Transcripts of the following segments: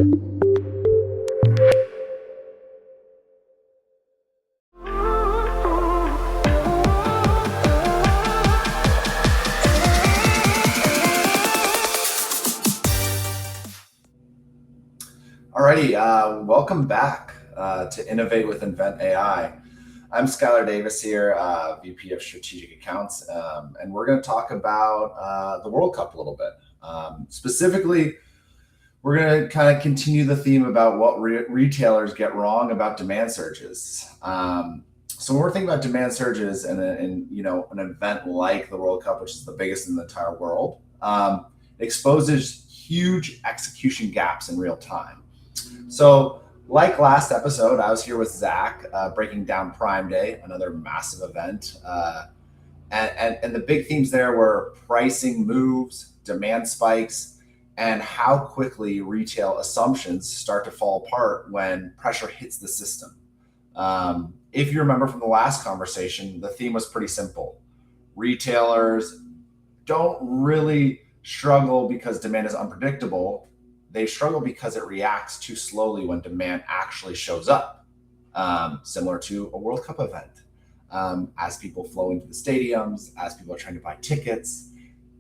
Alrighty, welcome back to Innovate with invent.ai. I'm Skyler Davis here, VP of Strategic Accounts, and we're going to talk about the World Cup a little bit. Specifically, we're going to kind of continue the theme about what retailers get wrong about demand surges. So when we're thinking about demand surges and an event like the World Cup, which is the biggest in the entire world, it exposes huge execution gaps in real time. So like last episode, I was here with Zach breaking down Prime Day, another massive event. And the big themes there were pricing moves, demand spikes, and how quickly retail assumptions start to fall apart when pressure hits the system. If you remember from the last conversation, the theme was pretty simple. Retailers don't really struggle because demand is unpredictable. They struggle because it reacts too slowly when demand actually shows up, similar to a World Cup event. As people flow into the stadiums, as people are trying to buy tickets,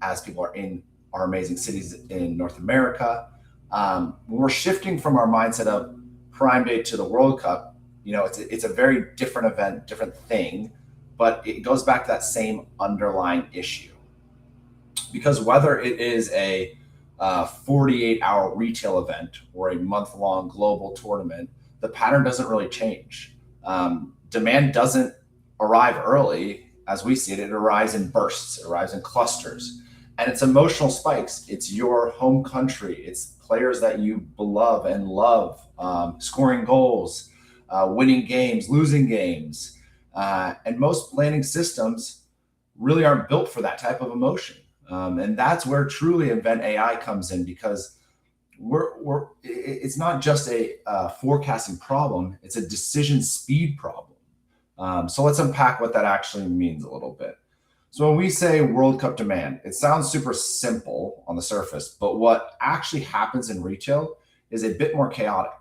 as people are in our amazing cities in North America, we're shifting from our mindset of Prime Day to the World Cup. It's a very different event, different thing, but it goes back to that same underlying issue. Because whether it is a 48-hour retail event or a month-long global tournament, the pattern doesn't really change. Demand doesn't arrive early, as we see it. It arrives in bursts, it arrives in clusters, and it's emotional spikes. It's your home country. It's players that you love and love, scoring goals, winning games, losing games, and most planning systems really aren't built for that type of emotion. And that's where truly invent.ai comes in, because it's not just a forecasting problem, it's a decision speed problem. So let's unpack what that actually means a little bit. So when we say World Cup demand, it sounds super simple on the surface, but what actually happens in retail is a bit more chaotic.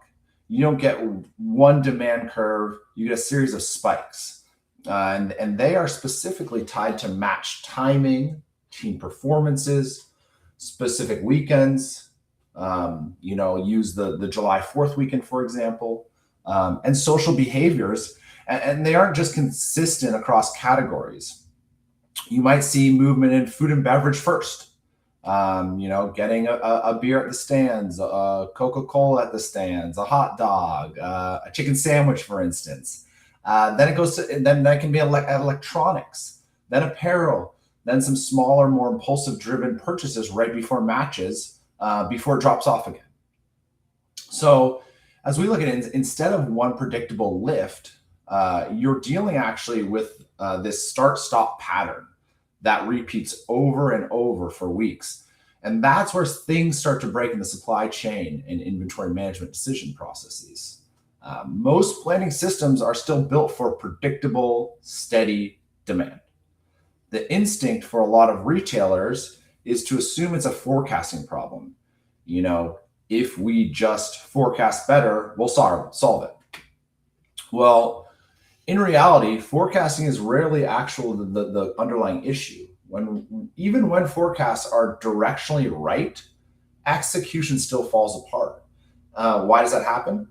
You don't get one demand curve, you get a series of spikes. And they are specifically tied to match timing, team performances, specific weekends, use the July 4th weekend, for example, and social behaviors. And they aren't just consistent across categories. You might see movement in food and beverage first, getting a beer at the stands, a Coca-Cola at the stands, a hot dog, a chicken sandwich, for instance. Then it goes to, and then that can be electronics, then apparel, then some smaller, more impulsive driven purchases right before matches, before it drops off again. So as we look at it, instead of one predictable lift, you're dealing actually with this start-stop pattern that repeats over and over for weeks. And that's where things start to break in the supply chain and inventory management decision processes. Most planning systems are still built for predictable, steady demand. The instinct for a lot of retailers is to assume it's a forecasting problem. If we just forecast better, we'll solve it. Well, in reality, forecasting is rarely actually the underlying issue. Even when forecasts are directionally right, execution still falls apart. Why does that happen?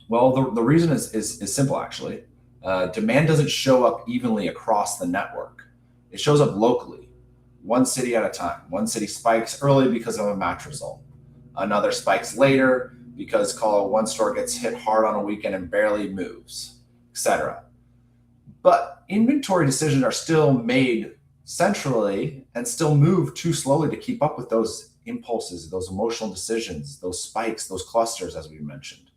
Well, the reason is simple, actually. Demand doesn't show up evenly across the network. It shows up locally, one city at a time. One city spikes early because of a match result. Another spikes later because one store gets hit hard on a weekend and barely moves, etc. But inventory decisions are still made centrally and still move too slowly to keep up with those impulses, those emotional decisions, those spikes, those clusters, as we mentioned.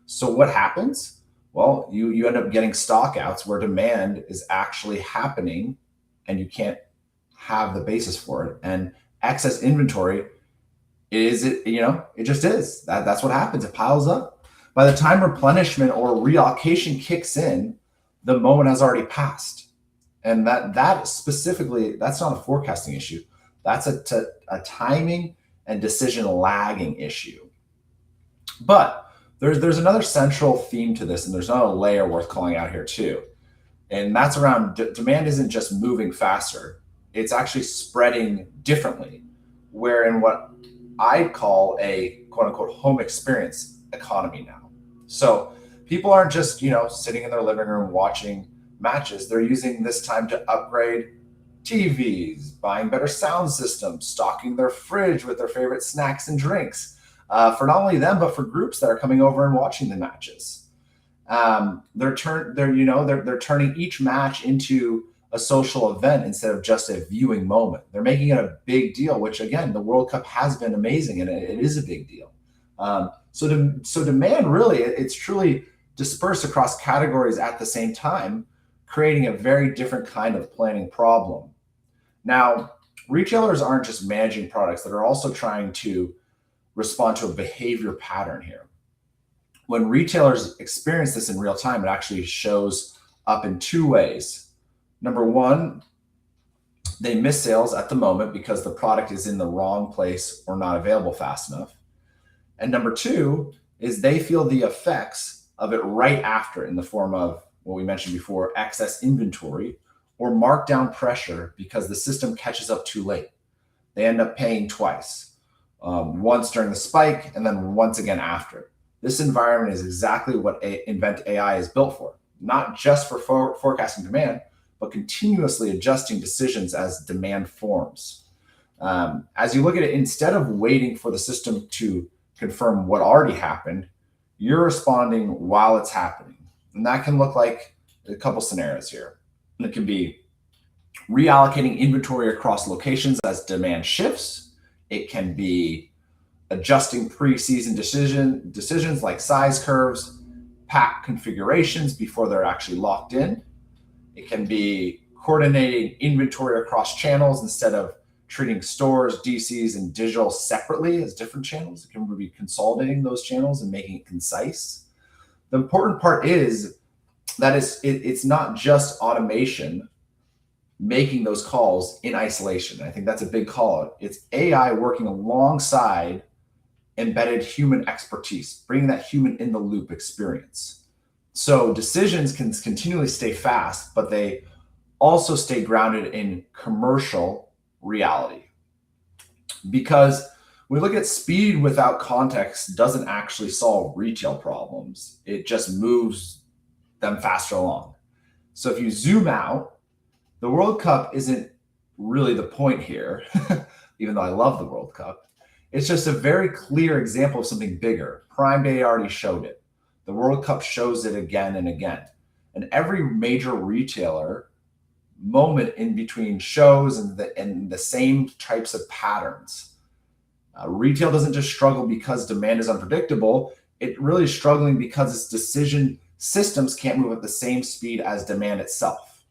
So what happens? Well, you end up getting stockouts where demand is actually happening and you can't have the basis for it. And excess inventory it just is. That's what happens. It piles up. By the time replenishment or reallocation kicks in, the moment has already passed. And that specifically, that's not a forecasting issue. That's a timing and decision lagging issue. But there's another central theme to this, and there's another layer worth calling out here too. And that's around demand isn't just moving faster, it's actually spreading differently. We're in what I call a quote unquote home experience economy now. So people aren't just, sitting in their living room watching matches. They're using this time to upgrade TVs, buying better sound systems, stocking their fridge with their favorite snacks and drinks, for not only them but for groups that are coming over and watching the matches. They're turning each match into a social event instead of just a viewing moment. They're making it a big deal, which again, the World Cup has been amazing, and it is a big deal. So demand really, it's truly dispersed across categories at the same time, creating a very different kind of planning problem. Now, retailers aren't just managing products, that are also trying to respond to a behavior pattern here. When retailers experience this in real time, it actually shows up in two ways. Number one, they miss sales at the moment because the product is in the wrong place or not available fast enough. And number two is they feel the effects of it right after, in the form of what we mentioned before, excess inventory or markdown pressure, because the system catches up too late. They end up paying twice, once during the spike and then once again after. This environment is exactly what Invent AI is built for, not just for forecasting demand, but continuously adjusting decisions as demand forms. As you look at it, instead of waiting for the system to confirm what already happened, you're responding while it's happening. And that can look like a couple scenarios here. It can be reallocating inventory across locations as demand shifts. It can be adjusting pre-season decisions like size curves, pack configurations before they're actually locked in. It can be coordinating inventory across channels instead of treating stores, DCs, and digital separately as different channels. It can be consolidating those channels and making it concise. The important part is that it's not just automation making those calls in isolation. I think that's a big call out. It's AI working alongside embedded human expertise, bringing that human in the loop experience. So decisions can continually stay fast, but they also stay grounded in commercial reality. Because we look at speed without context doesn't actually solve retail problems. It just moves them faster along. So if you zoom out, the World Cup isn't really the point here, even though I love the World Cup. It's just a very clear example of something bigger. Prime Day already showed it. The World Cup shows it again and again. And every major retailer moment in between shows and the same types of patterns. Retail doesn't just struggle because demand is unpredictable. It really is struggling because its decision systems can't move at the same speed as demand itself.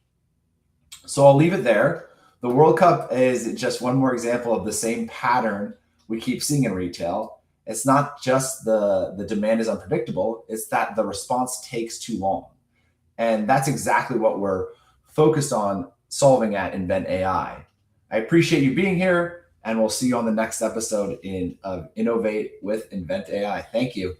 So I'll leave it there. The World Cup is just one more example of the same pattern we keep seeing in retail. It's not just the demand is unpredictable, it's that the response takes too long. And that's exactly what we're focused on solving at Invent AI. I appreciate you being here, and we'll see you on the next episode of Innovate with Invent AI. Thank you.